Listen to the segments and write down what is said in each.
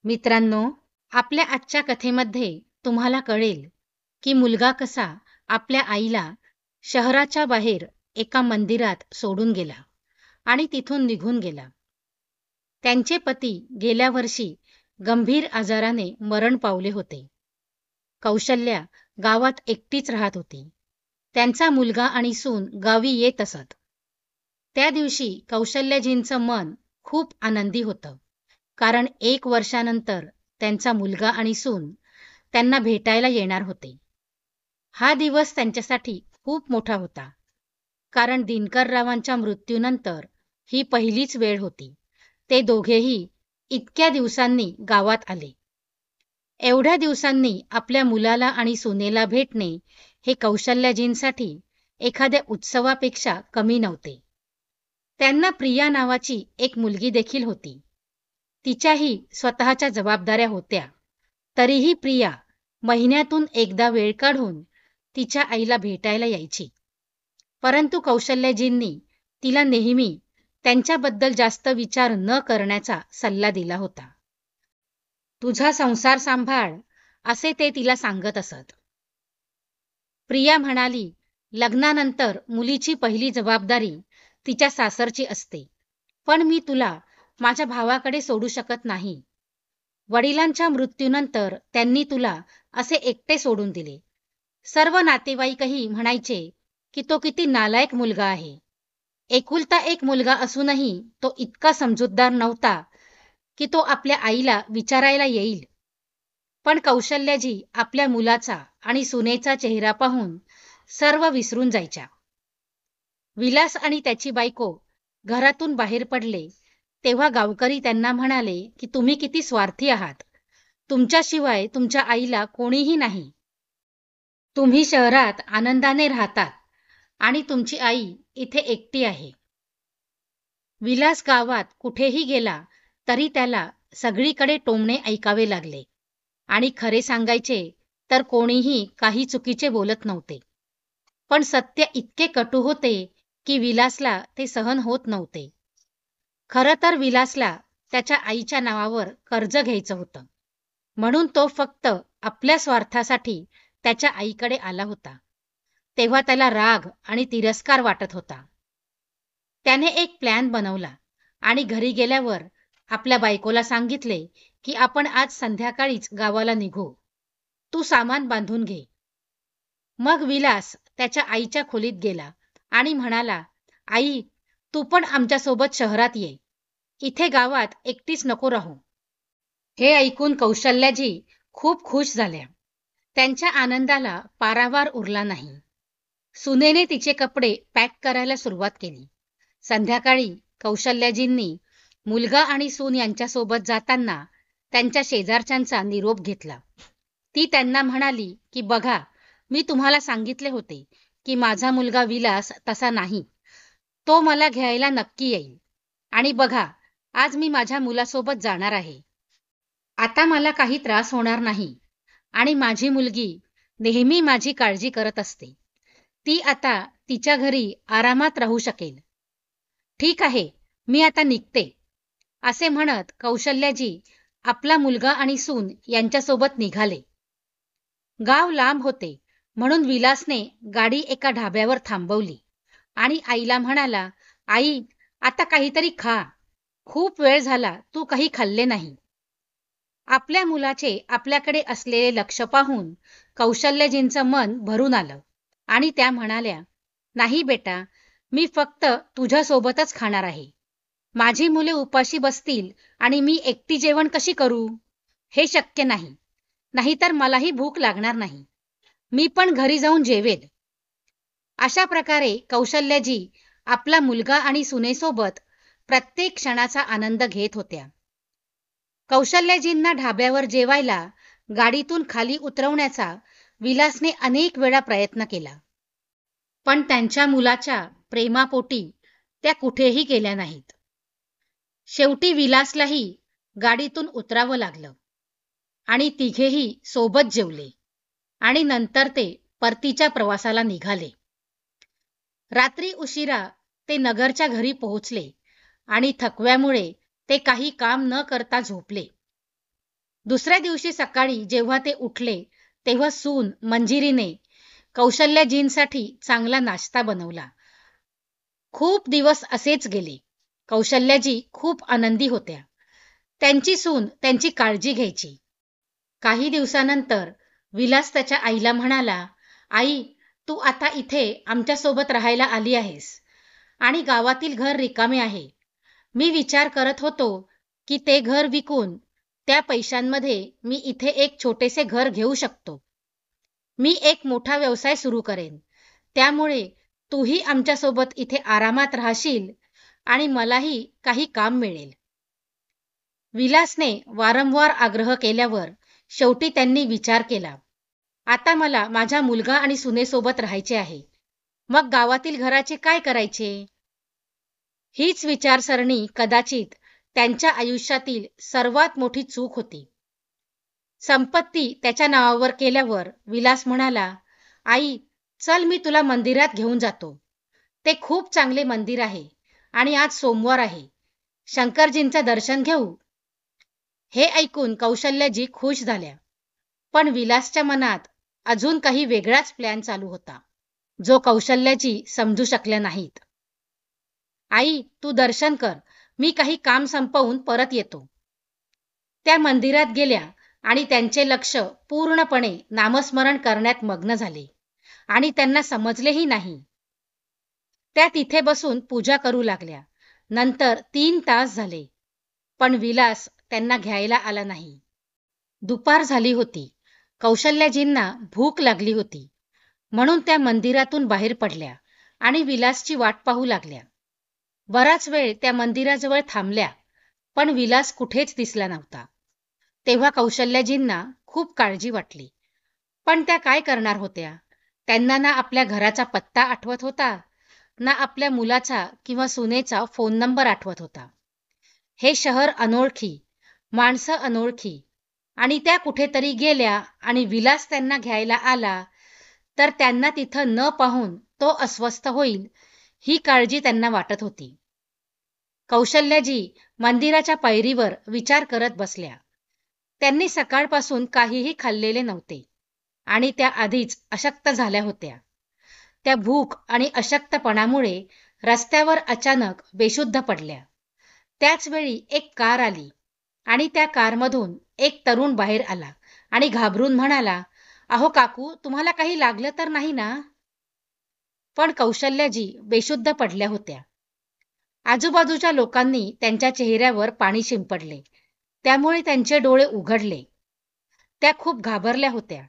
मित्रांनो, आपल्या आजच्या कथेमध्ये तुम्हाला कळेल की मुलगा कसा आपल्या आईला शहराच्या बाहेर एका मंदिरात सोडून गेला आणि तिथून निघून गेला. त्यांचे पती गेल्या वर्षी गंभीर आजाराने मरण पावले होते. कौशल्या गावात एकटीच राहत होती. त्यांचा मुलगा आणि सून गावी येत असत. त्या दिवशी कौशल्याजींचं मन खूप आनंदी होतं, कारण 1 वर्षानंतर त्यांचा मुलगा आणि सून त्यांना भेटायला येणार होते. हा दिवस त्यांच्यासाठी खूप मोठा होता, कारण दिनकररावांच्या मृत्यूनंतर ही पहिलीच वेळ होती. ते दोघेही इतक्या दिवसांनी गावात आले. एवढ्या दिवसांनी आपल्या मुलाला आणि सुनेला भेटणे हे कौशल्याजींसाठी एखाद्या उत्सवापेक्षा कमी नव्हते. त्यांना प्रिया नावाची एक मुलगी देखील होती. तिच्याही स्वतःच्या जबाबदाऱ्या होत्या. तरीही प्रिया महिन्यातून एकदा वेळ काढून तिच्या आईला भेटायला यायची. परंतु कौशल्याजींनी तिला नेहमी त्यांच्याबद्दल जास्त विचार न करण्याचा सल्ला दिला होता. तुझा संसार सांभाळ, असे ते तिला सांगत असत. प्रिया म्हणाली, लग्नानंतर मुलीची पहिली जबाबदारी तिच्या सासरची असते, पण मी तुला माझ्या भावाकडे सोडू शकत नाही. वडिलांच्या मृत्यूनंतर त्यांनी तुला असे एकटे सोडून दिले. सर्व नातेवाईकही म्हणायचे की तो किती नालायक मुलगा आहे. एकुलता एक मुलगा असूनही तो इतका समजूतदार नव्हता की तो आपल्या आईला विचारायला येईल. पण कौशल्याजी आपल्या मुलाचा आणि सुनेचा चेहरा पाहून सर्व विसरून जायच्या. विलास आणि त्याची बायको घरातून बाहेर पडले तेव्हा गावकरी त्यांना म्हणाले की तुम्ही किती स्वार्थी आहात. तुमच्याशिवाय तुमच्या आईला कोणीही नाही. तुम्ही शहरात आनंदाने राहतात आणि तुमची आई इथे एकटी आहे. विलास गावात कुठेही गेला तरी त्याला सगळीकडे टोमणे ऐकावे लागले आणि खरे सांगायचे तर कोणीही काही चुकीचे बोलत नव्हते. पण सत्य इतके कटू होते की विलासला ते सहन होत नव्हते. खरं तर विलासला त्याच्या आईच्या नावावर कर्ज घ्यायचं होतं, म्हणून तो फक्त आपल्या स्वार्थासाठी त्याच्या आईकडे आला होता. तेव्हा त्याला राग आणि तिरस्कार वाटत होता. त्याने एक प्लॅन बनवला आणि घरी गेल्यावर आपल्या बायकोला सांगितले की आपण आज संध्याकाळीच गावाला निघू. तू सामान बांधून घे. मग विलास त्याच्या आईच्या खोलीत गेला आणि म्हणाला, आई, तू पण आमच्यासोबत शहरात ये. इथे गावात एकटीच नको राहू. हे ऐकून कौशल्याजी खूप खुश झाल्या. त्यांच्या आनंदाला पारावार उरला नाही. सुनेने तिचे कपडे पॅक करायला सुरुवात केली. संध्याकाळी कौशल्याजींनी मुलगा आणि सून यांच्यासोबत जाताना त्यांच्या शेजारच्यांचा निरोप घेतला. ती त्यांना म्हणाली की बघा, मी तुम्हाला सांगितले होते की माझा मुलगा विलास तसा नाही. तो मला घ्यायला नक्की येईल. आणि बघा, आज मी माझ्या मुलासोबत जाणार आहे. आता मला काही त्रास होणार नाही आणि माझी मुलगी नेहमी माझी काळजी करत असते. ती आता तिच्या घरी आरामात राहू शकेल. ठीक आहे, मी आता निघते. असे म्हणत कौशल्याजी आपला मुलगा आणि सून यांच्यासोबत निघाले. गाव लांब होते, म्हणून विलासने गाडी एका ढाब्यावर थांबवली आणि आईला म्हणाला, आई, आता काहीतरी खा. खूप वेळ झाला तू काही खाल्ले नाही. आपल्या मुलाचे आपल्याकडे असलेले लक्ष पाहून कौशल्याजींचं मन भरून आलं आणि त्या म्हणाल्या, नाही बेटा, मी फक्त तुझ्यासोबतच खाणार आहे. माझी मुले उपाशी बसतील आणि मी एकटी जेवण कशी करू? हे शक्य नाही. नाहीतर मलाही भूक लागणार नाही. मी पण घरी जाऊन जेवेल. अशा प्रकारे कौशल्याजी आपला मुलगा आणि सुनेसोबत प्रत्येक क्षणाचा आनंद घेत होत्या. कौशल्याजींना ढाब्यावर जेवायला गाडीतून खाली उतरवण्याचा विलासने अनेक वेळा प्रयत्न केला, पण त्यांच्या मुलाच्या प्रेमापोटी त्या कुठेही गेल्या नाहीत. शेवटी विलासलाही गाडीतून उतरावं लागलं आणि तिघेही सोबत जेवले आणि नंतर ते परतीच्या प्रवासाला निघाले. रात्री उशिरा ते नगरच्या घरी पोहोचले आणि थकव्यामुळे ते काही काम न करता झोपले. दुसऱ्या दिवशी सकाळी जेव्हा ते उठले तेव्हा सून मंजिरीने कौशल्याजींसाठी चांगला नाश्ता बनवला. खूप दिवस असेच गेले. कौशल्याजी खूप आनंदी होत्या. त्यांची सून त्यांची काळजी घ्यायची. काही दिवसानंतर विलास त्याच्या आईला म्हणाला, आई, तू आता इथे आमच्यासोबत राहायला आली आहेस आणि गावातील घर रिकामे आहे. मी विचार करत होतो की ते घर विकून त्या पैशांमध्ये मी इथे एक छोटेसे घर घेऊ शकतो. मी एक मोठा व्यवसाय सुरू करेन. त्यामुळे तूही आमच्यासोबत इथे आरामात राहशील आणि मलाही काही काम मिळेल. विलासने वारंवार आग्रह केल्यावर शेवटी त्यांनी विचार केला. आता मला माझ्या मुलगा आणि सुनेसोबत राहायचे आहे. मग गावातील घराचे काय करायचे? हीच विचारसरणी कदाचित त्यांच्या आयुष्यातील सर्वात मोठी चूक होती. संपत्ती त्याच्या नावावर केल्यावर विलास म्हणाला, आई, चल मी तुला मंदिरात घेऊन जातो. ते खूप चांगले मंदिर आहे आणि आज सोमवार आहे. शंकरजींचं दर्शन घेऊ. हे ऐकून कौशल्याजी खुश झाल्या. पण विलासच्या मनात अजून काही वेगळाच प्लॅन चालू होता, जो कौशल्याजी समजू शकल्या नाहीत. आई, तू दर्शन कर. मी काही काम संपवून परत येतो. त्या मंदिरात गेल्या आणि त्यांचे लक्ष पूर्णपणे नामस्मरण करण्यात मग्न झाले आणि त्यांना समजलेही नाही. त्या तिथे बसून पूजा करू लागल्या. नंतर 3 तास झाले, पण विलास त्यांना घ्यायला आला नाही. दुपार झाली होती. कौशल्याजींना भूक लागली होती, म्हणून त्या मंदिरातून बाहेर पडल्या आणि विलासची वाट पाहू लागल्या. बराच वेळ त्या मंदिराजवळ थांबल्या, पण विलास कुठेच दिसला नव्हता. तेव्हा कौशल्याजींना खूप काळजी वाटली. पण त्या काय करणार होत्या? त्यांना ना आपल्या घराचा पत्ता आठवत होता, ना आपल्या मुलाचा किंवा सुनेचा फोन नंबर आठवत होता. हे शहर अनोळखी, माणसं अनोळखी, आणि त्या कुठेतरी गेल्या आणि विलास त्यांना घ्यायला आला तर त्यांना तिथं न पाहून तो अस्वस्थ होईल, ही काळजी त्यांना वाटत होती. कौशल्याजी मंदिराच्या पायरीवर विचार करत बसल्या. त्यांनी सकाळपासून काहीही खाल्लेले नव्हते आणि त्या आधीच अशक्त झाल्या होत्या. त्या भूक आणि अशक्तपणामुळे रस्त्यावर अचानक बेशुद्ध पडल्या. त्याच वेळी एक कार आली आणि त्या कारमधून एक तरुण बाहेर आला आणि घाबरून म्हणाला, अहो काकू, तुम्हाला काही लागलं तर नाही ना? पण कौशल्याजी बेशुद्ध पडल्या होत्या. आजूबाजूच्या लोकांनी त्यांच्या चेहऱ्यावर पाणी शिंपडले, त्यामुळे त्यांचे डोळे उघडले. त्या खूप घाबरल्या होत्या.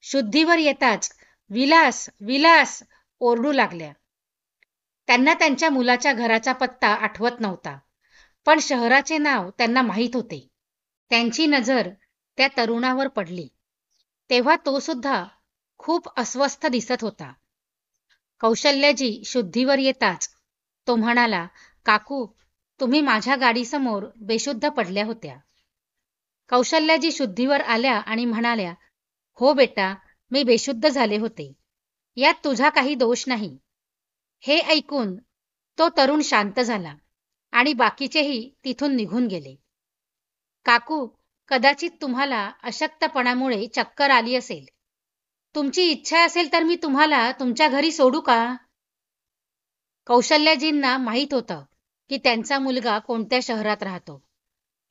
शुद्धीवर येताच विलास, विलास ओरडू लागल्या. त्यांना त्यांच्या मुलाच्या घराचा पत्ता आठवत नव्हता, पण शहराचे नाव त्यांना माहीत होते. त्यांची नजर त्या तरुणावर पडली. तेव्हा तो सुद्धा खूप अस्वस्थ दिसत होता. कौशल्याजी शुद्धीवर येताच तो म्हणाला, काकू, तुम्ही माझ्या गाडीसमोर बेशुद्ध पडल्या होत्या. कौशल्याजी शुद्धीवर आल्या आणि म्हणाल्या, हो बेटा, मी बेशुद्ध झाले होते. यात तुझा काही दोष नाही. हे ऐकून तो तरुण शांत झाला आणि बाकीचेही तिथून निघून गेले. काकू, कदाचित तुम्हाला अशक्तपणामुळे चक्कर आली असेल. तुमची इच्छा असेल तर मी तुम्हाला तुमच्या घरी सोडू का? कौशल्याजींना माहीत होतं की त्यांचा मुलगा कोणत्या शहरात राहतो,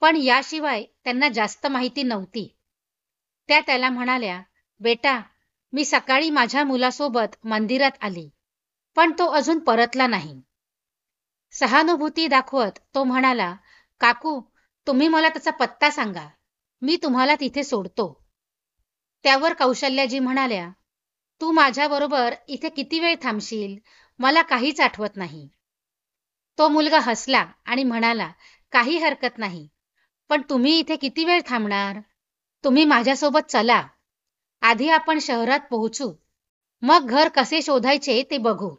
पण याशिवाय त्यांना जास्त माहिती नव्हती. त्या त्याला म्हणाल्या, बेटा, मी सकाळी माझ्या मुलासोबत मंदिरात आली, पण तो अजून परतला नाही. सहानुभूती दाखवत तो म्हणाला, काकू, तुम्ही मला त्याचा पत्ता सांगा. मी तुम्हाला तिथे सोडतो. त्यावर कौशल्याजी म्हणाल्या, तू माझ्याबरोबर इथे किती वेळ थांबशील? मला काहीच आठवत नाही. तो मुलगा हसला आणि म्हणाला, काही हरकत नाही, पण तुम्ही इथे किती वेळ थांबणार? तुम्ही माझ्यासोबत चला. आधी आपण शहरात पोहोचू, मग घर कसे शोधायचे ते बघू.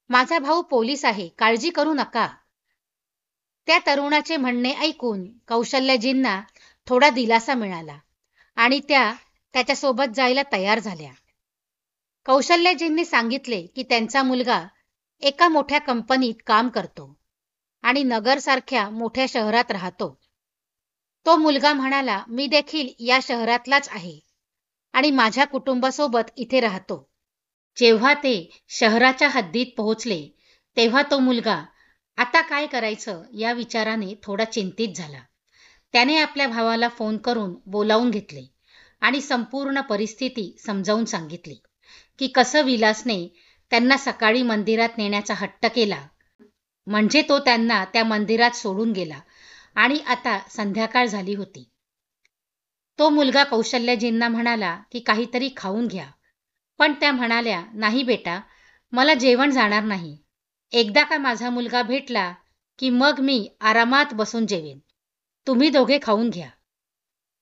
माझा भाऊ पोलीस आहे, काळजी करू नका. त्या तरुणाचे म्हणणे ऐकून कौशल्याजींना थोडा दिलासा मिळाला आणि त्या त्याच्यासोबत जायला तयार झाल्या. कौशल्याजींनी सांगितले की त्यांचा मुलगा एका मोठ्या कंपनीत काम करतो आणि नगरसारख्या मोठ्या शहरात राहतो. तो मुलगा म्हणाला, मी देखील या शहरातलाच आहे आणि माझ्या कुटुंबासोबत इथे राहतो. जेव्हा ते शहराच्या हद्दीत पोहोचले तेव्हा तो मुलगा आता काय करायचं या विचाराने थोडा चिंतित झाला. त्याने आपल्या भावाला फोन करून बोलावून घेतले आणि संपूर्ण परिस्थिती समजावून सांगितली की कसं विलासने त्यांना सकाळी मंदिरात नेण्याचा हट्ट केला, म्हणजे तो त्यांना त्या मंदिरात सोडून गेला आणि आता संध्याकाळ झाली होती. तो मुलगा कौशल्यजींना म्हणाला की काहीतरी खाऊन घ्या, पण त्या म्हणाल्या, नाही बेटा, मला जेवण जाणार नाही. एकदा का माझा मुलगा भेटला की मग मी आरामात बसून जेवेन. तुम्ही दोघे खाऊन घ्या.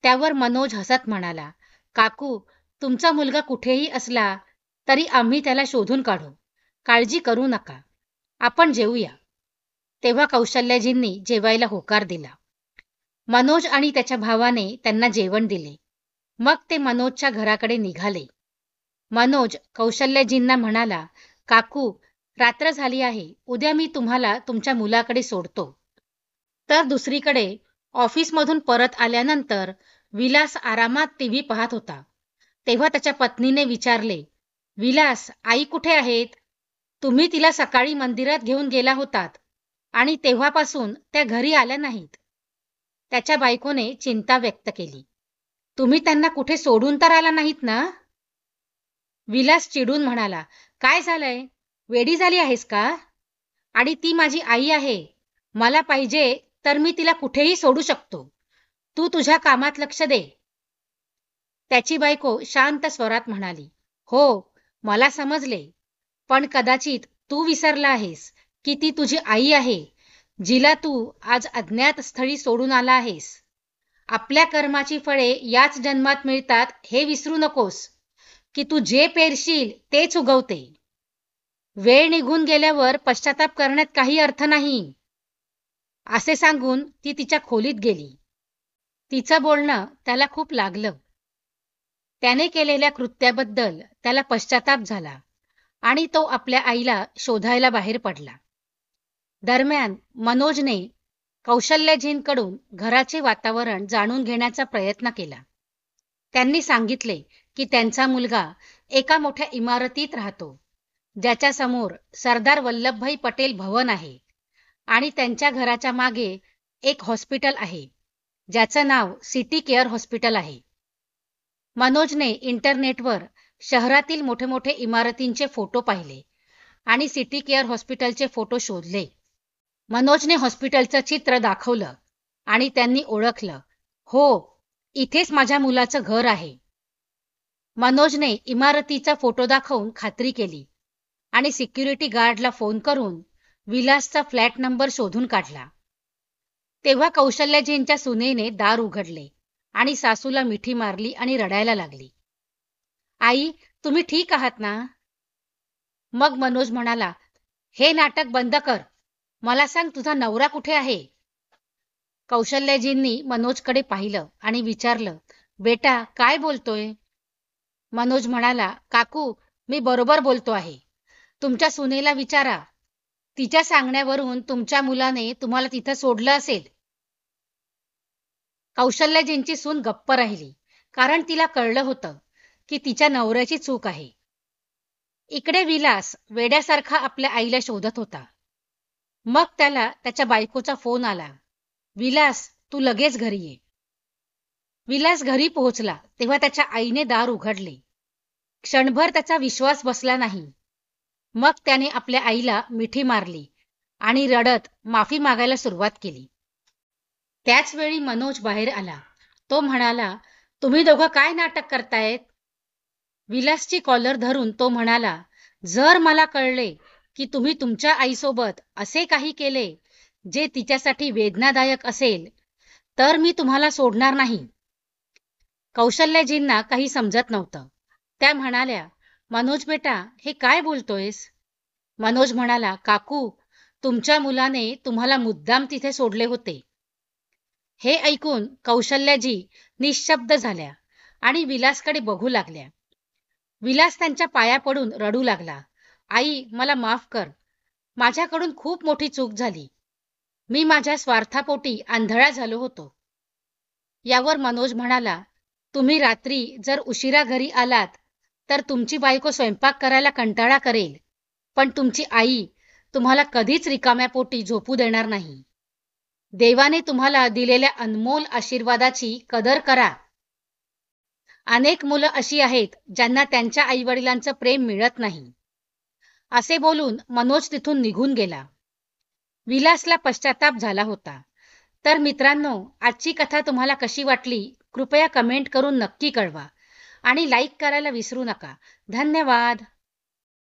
त्यावर मनोज हसत म्हणाला, काकू, तुमचा मुलगा कुठेही असला तरी आम्ही त्याला शोधून काढू. काळजी करू नका. आपण जेवूया. तेव्हा कौशल्यजींनी जेवायला होकार दिला. मनोज आणि त्याच्या भावाने त्यांना जेवण दिले. मग ते मनोजच्या घराकडे निघाले. मनोज कौशल्यजींना म्हणाला, काकू, रात्र झाली आहे. उद्या मी तुम्हाला तुमच्या मुलाकडे सोडतो. तर दुसरीकडे ऑफिसमधून परत आल्यानंतर विलास आरामात टीव्ही पाहत होता. तेव्हा त्याच्या पत्नीने विचारले, विलास, आई कुठे आहेत? तुम्ही तिला सकाळी मंदिरात घेऊन गेला होतात आणि तेव्हापासून त्या घरी आल्या नाहीत. त्याच्या बायकोने चिंता व्यक्त केली. तुम्ही त्यांना कुठे सोडून तर आला नाहीत ना? विलास चिडून म्हणाला, काय झालंय? वेडी झाली आहेस का? आणि ती माझी आई आहे. मला पाहिजे तर मी तिला कुठेही सोडू शकतो. तू तुझ्या कामात लक्ष दे. त्याची बायको शांत स्वरात म्हणाली, हो, मला समजले, पण कदाचित तू विसरला आहेस की ती तुझी आई आहे, जिला तू आज अज्ञात स्थळी सोडून आला आहेस. आपल्या कर्माची फळे याच जन्मात मिळतात हे विसरू नकोस, की तू जे पेरशील तेच उगवते. वेळ निघून गेल्यावर पश्चाताप करण्यात काही अर्थ नाही. असे सांगून ती तिच्या खोलीत गेली. तिचं बोलणं त्याला खूप लागलं. त्याने केलेल्या कृत्याबद्दल त्याला पश्चाताप झाला आणि तो आपल्या आईला शोधायला बाहेर पडला. दरम्यान मनोजने कौशल्यजींकडून घराचे वातावरण जाणून घेण्याचा प्रयत्न केला. त्यांनी सांगितले की त्यांचा मुलगा एका मोठ्या इमारतीत राहतो, ज्याच्या समोर सरदार वल्लभभाई पटेल भवन आहे आणि त्यांच्या घराच्या मागे एक हॉस्पिटल आहे, ज्याचं नाव सिटी केअर हॉस्पिटल आहे. मनोजने इंटरनेटवर शहरातील मोठे मोठे इमारतींचे फोटो पाहिले आणि सिटी केअर हॉस्पिटलचे फोटो शोधले. मनोजने हॉस्पिटलचं चित्र दाखवलं आणि त्यांनी ओळखलं, हो, इथेच माझ्या मुलाचं घर आहे. मनोजने इमारतीचा फोटो दाखवून खात्री केली आणि सिक्युरिटी गार्डला फोन करून विलासचा फ्लॅट नंबर शोधून काढला. तेव्हा कौशल्यजींच्या सुनेने दार उघडले आणि सासूला मिठी मारली आणि रडायला लागली. आई, तुम्ही ठीक आहात ना? मग मनोज म्हणाला, हे नाटक बंद कर. मला सांग, तुझा नवरा कुठे आहे? कौशल्यजींनी मनोजकडे पाहिलं आणि विचारलं, बेटा, काय बोलतोय? मनोज म्हणाला, काकू, मी बरोबर बोलतो आहे. तुमच्या सुनेला विचारा. तिच्या सांगण्यावरून तुमच्या मुलाने तुम्हाला तिथं सोडलं असेल. कौशल्यजींची सून गप्प राहिली, कारण तिला कळलं होतं की तिच्या नवऱ्याची चूक आहे. इकडे विलास वेड्यासारखा आपल्या आईला शोधत होता. मग त्याला त्याच्या बायकोचा फोन आला, विलास, तू लगेच घरी ये. विलास घरी पोहोचला तेव्हा त्याच्या आईने दार उघडले. क्षणभर त्याचा विश्वास बसला नाही. मग त्याने आपल्या आईला मिठी मारली आणि रडत माफी मागायला सुरुवात केली. त्याच वेळी मनोज बाहेर आला. तो म्हणाला, तुम्ही दोघं काय नाटक करतायत? विलासची कॉलर धरून तो म्हणाला, जर मला कळले की तुम्ही तुमच्या आईसोबत असे काही केले जे तिच्यासाठी वेदनादायक असेल, तर मी तुम्हाला सोडणार नाही. कौशल्यजींना काही समजत नव्हतं. त्या म्हणाल्या, मनोज बेटा, हे काय बोलतोयस? मनोज म्हणाला, काकू, तुमच्या मुलाने तुम्हाला मुद्दाम तिथे सोडले होते. हे ऐकून कौशल्याजी निशब्द झाल्या आणि विलासकडे बघू लागल्या. विलास त्यांच्या पाया पडून रडू लागला, आई, मला माफ कर. माझ्याकडून खूप मोठी चूक झाली. मी माझ्या स्वार्थापोटी आंधळा झालो होतो. यावर मनोज म्हणाला, तुम्ही रात्री जर उशिरा घरी आलात तर तुमची बायको स्वयंपाक करायला कंटाळा करेल, पण तुमची आई तुम्हाला कधीच रिकाम्या पोटी झोपू देणार नाही. देवाने तुम्हाला दिलेल्या अनमोल आशीर्वादाची कदर करा. अनेक मुलं अशी आहेत ज्यांना त्यांच्या आईवडिलांचं प्रेम मिळत नाही. असे बोलून मनोज तिथून निघून गेला. विलासला पश्चाताप झाला होता. तर मित्रांनो, आजची कथा तुम्हाला कशी वाटली कृपया कमेंट करून नक्की कळवा आणि लाईक करायला विसरू नका. धन्यवाद.